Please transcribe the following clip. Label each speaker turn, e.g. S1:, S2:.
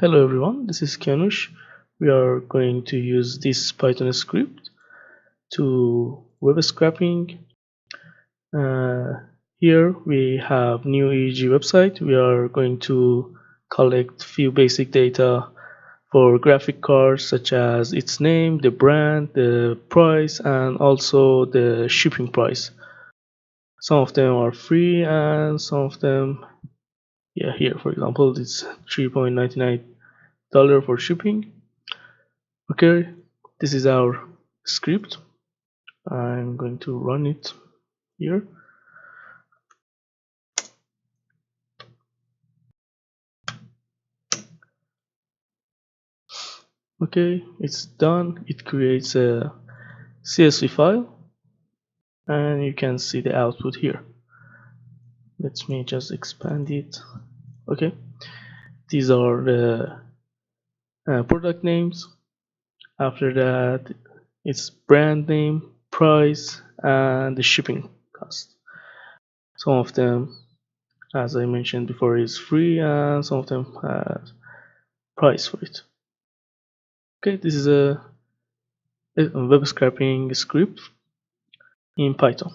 S1: Hello everyone, this is Kianush. We are going to use this Python script to web scraping. Uh, Here we have neweeg website. We are going to collect few basic data for graphic cards such as its name, the brand, the price, and also the shipping price. Some of them are free and some of them, here for example, it's $3.99 for shipping. Okay, this is our script. I'm going to run it here. Okay, it's done. It creates a CSV file and you can see the output here. Let me just expand it. Okay, these are the product names. After that, it's brand name, price, and the shipping cost. Some of them, as I mentioned before, is free and some of them have price for it. Okay, this is a web scraping script in Python.